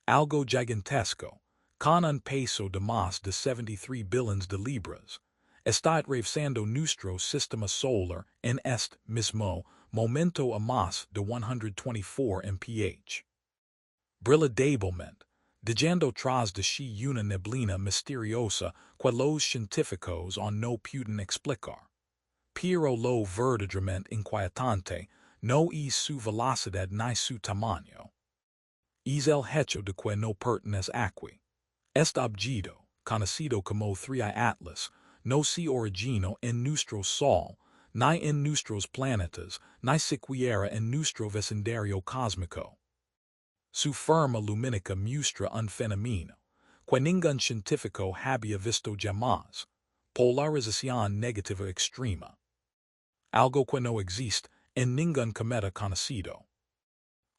algo gigantesco, con un peso de más de 73 billones de libras, está atravesando nuestro sistema solar en este mismo momento a más de 124 mph. Brilla débilmente, dejando tras de sí una neblina misteriosa que los científicos aún no pueden explicar. Pero lo verdaderamente inquietante no es su velocidad ni su tamaño. Es el hecho de que no pertenece aquí. Este objeto, conocido como 3i Atlas, no se originó en nuestro Sol, ni en nuestros planetas, ni siquiera en nuestro vecindario cósmico. Su forma lumínica muestra un fenómeno que ningún científico había visto jamás: polarización negativa extrema. Algo que no existe en ningún cometa conocido.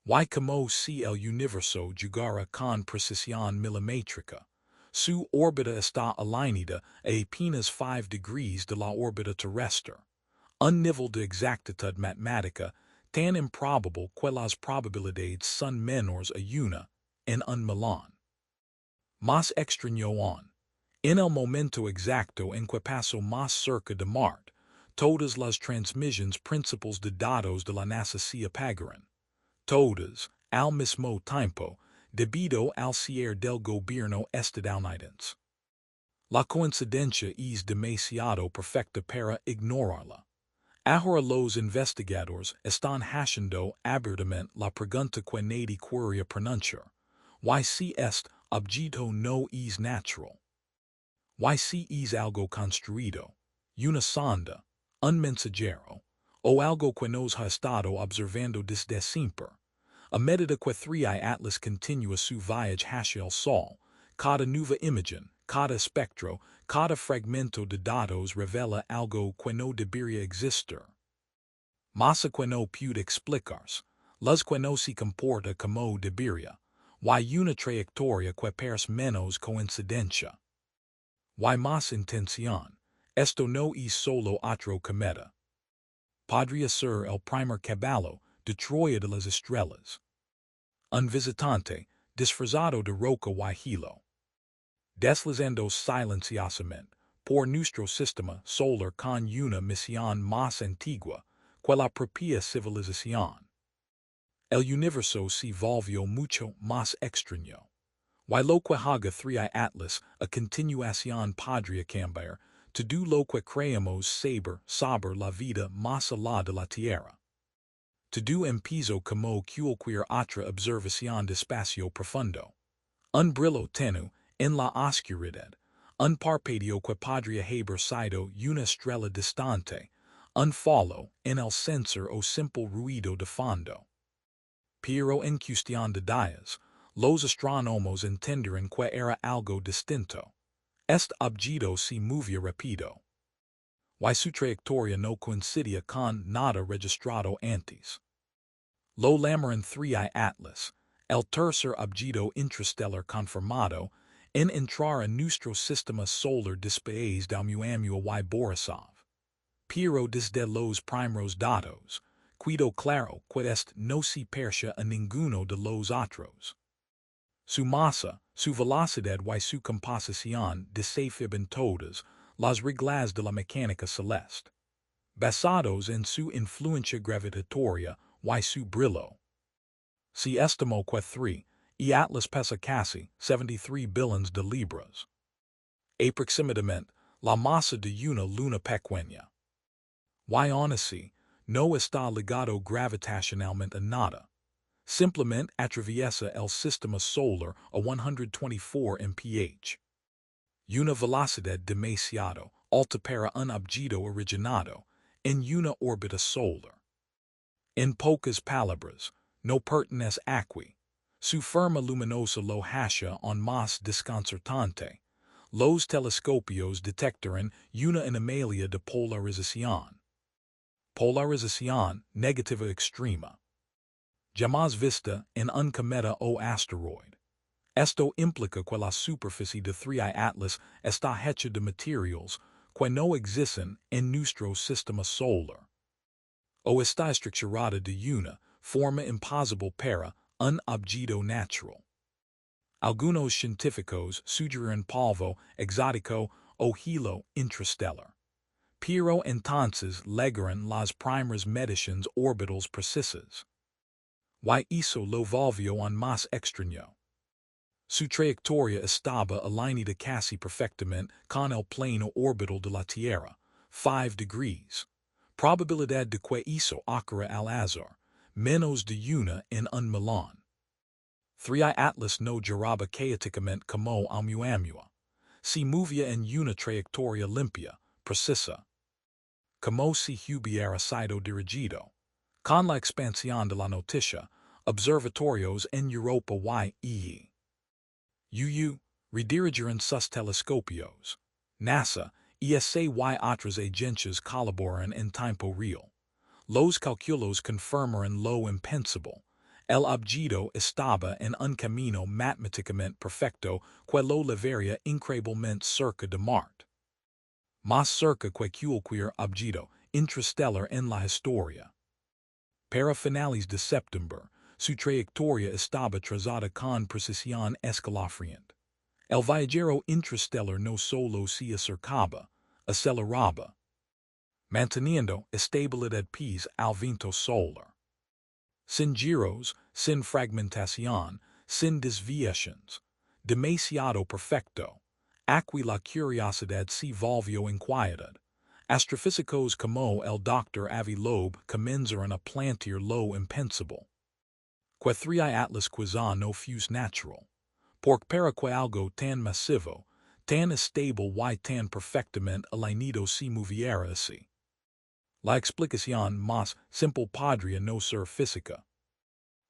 Y como si el universo jugara con precisión milimétrica, su órbita está alineada a apenas 5 degrees de la órbita terrestre, un nivel de exactitud matemática tan improbable que las probabilidades son menores a una en un millón. Más extraño aún, en el momento exacto en que pasó más cerca de Marte, todas las transmisiones principales de datos de la NASA se apagaron. Todas, al mismo tiempo, debido al cierre del gobierno estadounidense. La coincidencia es demasiado perfecta para ignorarla. Ahora los investigadores están haciendo abiertamente la pregunta que nadie quería pronunciar: ¿y si este objeto no es natural? ¿Y si es algo construido, una sonda, un mensajero, o algo que nos ha estado observando desde siempre? A medida que 3i Atlas continúa su viaje hacia el Sol, cada nueva imagen, cada espectro, cada fragmento de datos revela algo que no debería existir. Masa que no puede explicarse, las que no se comporta como debería, y una trayectoria que parece menos coincidencia. Y más intención, esto no es solo otro cometa. Podría ser el primer caballo de Troya de las estrellas. Un visitante, disfrazado de roca y hilo, deslizando silenciosamente por nuestro sistema solar con una misión más antigua que la propia civilización. El universo se volvió mucho más extraño. Y lo que haga 3i Atlas a continuación podría cambiar todo lo que creemos saber la vida más allá de la Tierra. Todo empezó como cualquier otra observación de espacio profundo. Un brillo tenue en la oscuridad, un parpadeo que podría haber sido una estrella distante, un fallo en el sensor o simple ruido de fondo. Pero en cuestión de días, los astrónomos entendieron que era algo distinto. Este objeto se movía rápido. Y su trayectoria no coincidía con nada registrado antes. Lo llamaron 3i Atlas, el tercer objeto interstellar confirmado en entrar en nuestro sistema solar después del Muamua y Borisov. Pero desde los primeros datos, quedó claro que este no se parecía a ninguno de los otros. Su masa, su velocidad y su composición desafiaban todas las reglas de la mecánica celeste, basados en su influencia gravitatoria y su brillo. Se estimó que 3i Atlas pesa casi 73 billones de libras. Aproximadamente la masa de una luna pequeña. Y aún así, no está ligado gravitacionalmente a nada. Simplemente atraviesa el sistema solar a 124 mph. Una velocidad demasiado alta para un objeto originado en una órbita solar. En pocas palabras, no pertenece aquí. Su forma luminosa lo hace aún más desconcertante. Los telescopios detectaron una anomalía de polarización. Polarización negativa extrema. Jamás vista en un cometa o asteroide. Esto implica que la superficie de 3i Atlas está hecha de materiales que no existen en nuestro sistema solar. O está estructurada de una forma imposible para un objeto natural. Algunos científicos sugieren polvo exótico o hilo intrastellar. Pero entonces llegaron las primeras mediciones orbitales precisas. Y hizo lo volvió aún más extraño. Su trayectoria estaba alineada casi perfectamente con el plano orbital de la Tierra, 5 degrees. Probabilidad de que hizo ocurra al azar, menos de una en un millón. 3 Atlas no giraba caóticamente como Oumuamua. Si movía en una trayectoria limpia, precisa. Como si hubiera sido dirigido. Con la expansión de la noticia, observatorios en Europa y redirigiron sus telescopios. NASA, ESA y otras agencias colaboran en tiempo real. Los cálculos confirmaron lo impensable. El objeto estaba en un camino matemáticamente perfecto que lo llevaría increíblemente cerca de Marte. Más cerca que cualquier objeto interstellar en la historia. Para finales de septiembre, su trayectoria estaba trazada con precisión escalofriante. El viajero interstellar no solo se acercaba, aceleraba, manteniendo estabilidad pis al viento solar. Sin giros, sin fragmentación, sin desviaciones. Demasiado perfecto. Aquí la curiosidad se volvió inquietud. Astrofísicos como el Dr. Avi Loeb comenzaron a plantear lo impensable. Que 3 Atlas quizá no fuese natural. Porque para que algo tan masivo, tan estable y tan perfectamente alineado se moviera así. La explicación más simple podría no ser física,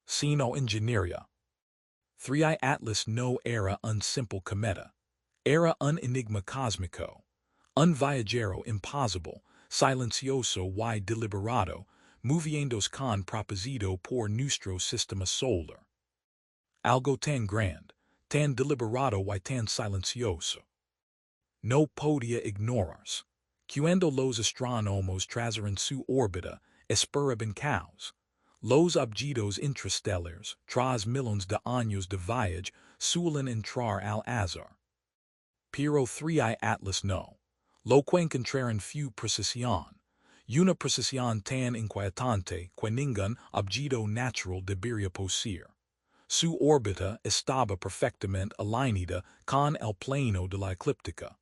sino ingeniería. 3 Atlas no era un simple cometa. Era un enigma cósmico. Un viajero imposible, silencioso y deliberado, moviéndose con propósito por nuestro sistema solar. Algo tan grande, tan deliberado y tan silencioso. No podía ignorarse. Cuando los astrónomos trazaron su órbita, esperaban caos. Los objetos interestelares, tras millones de años de viaje, suelen entrar al azar. Pero 3 Atlas no. Lo que encontraron fue precisión. Una precisión tan inquietante que ningún objeto natural debería poseer. Su órbita estaba perfectamente alineada con el plano de la eclíptica.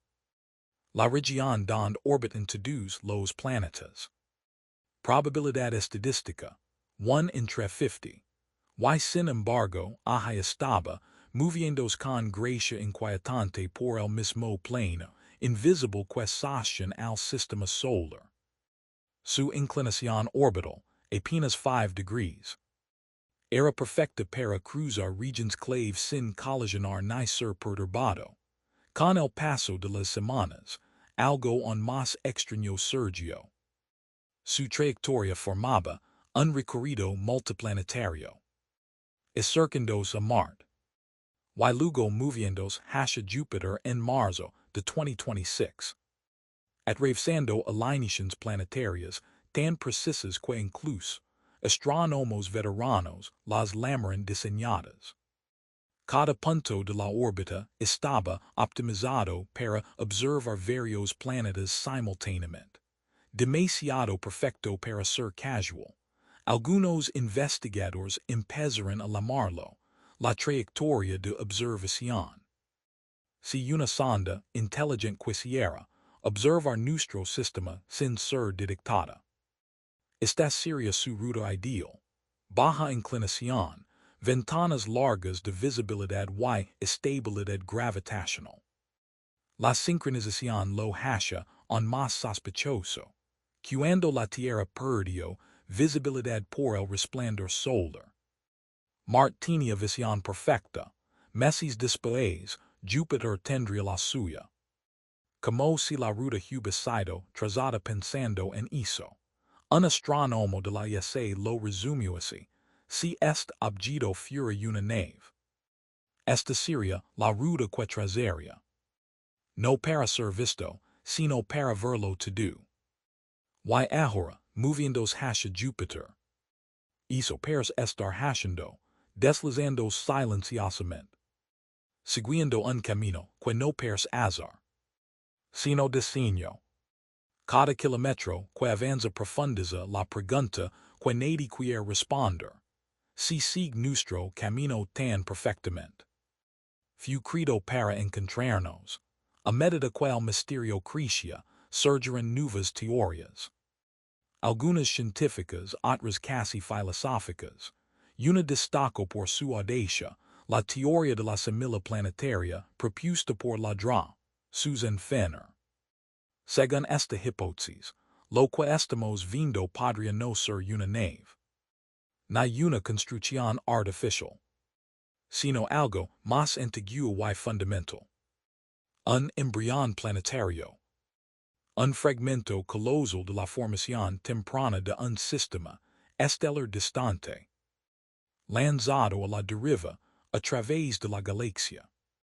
La región donde orbitan todos los planetas. Probabilidad estadística, 1 entre 50. Y sin embargo, ahí estaba, moviéndose con gracia inquietante por el mismo plano, invisible que sostiene al sistema solar. Su inclinación orbital, apenas 5 degrees. Era perfecta para cruzar regiones clave sin colisionar ni ser perturbado. Con el paso de las semanas, algo aún más extraño surgió. Su trayectoria formaba un recorrido multiplanetario. Acercándose a Marte. Y luego moviéndose hacia Júpiter en marzo de 2026. Atravesando alineaciones planetarias tan precisas que incluso astrónomos veteranos las llamaron diseñadas. Cada punto de la órbita estaba optimizado para observar varios planetas simultáneamente. Demasiado perfecto para ser casual. Algunos investigadores empezaron a llamarlo la trayectoria de observación. Si una sonda inteligente quisiera observar nuestro sistema sin ser detectada, esta sería su ruta ideal. Baja inclinación, ventanas largas de visibilidad y estabilidad gravitacional. La sincronización lo hace aún más sospechoso. Cuando la Tierra perdió visibilidad por el resplandor solar. Marte tenía visión perfecta. Meses después, Júpiter tendría la suya. Como si la ruta hubiese sido trazada pensando en eso. Un astrónomo de la ESA lo resumió así. Si este objeto fuera una nave. Esta sería la ruta que trazaría. No para ser visto, sino para verlo todo. Y ahora, moviéndose hacia Júpiter. Hizo para estar haciendo, deslizando silenciosamente. seguindo un camino que no pers azar, sino destino. Cada kilometro que avanza profundiza la pregunta que nadie quiere responder. Si sigue nuestro camino tan perfectamente. Fu credo para encontrarnos. A medida qual misterio crescia, surgiram novas teorias. Algunas científicas, otras casi filosóficas. Una destacó por su audacia, la teoría de la semilla planetaria propuesta por Ladra, Susan Fenner. Según esta hipótesis, lo que estamos viendo podría no ser una nave, ni una construcción artificial, sino algo más antiguo y fundamental. Un embrión planetario. Un fragmento colosal de la formación temprana de un sistema estelar distante, lanzado a la deriva a través de la galaxia.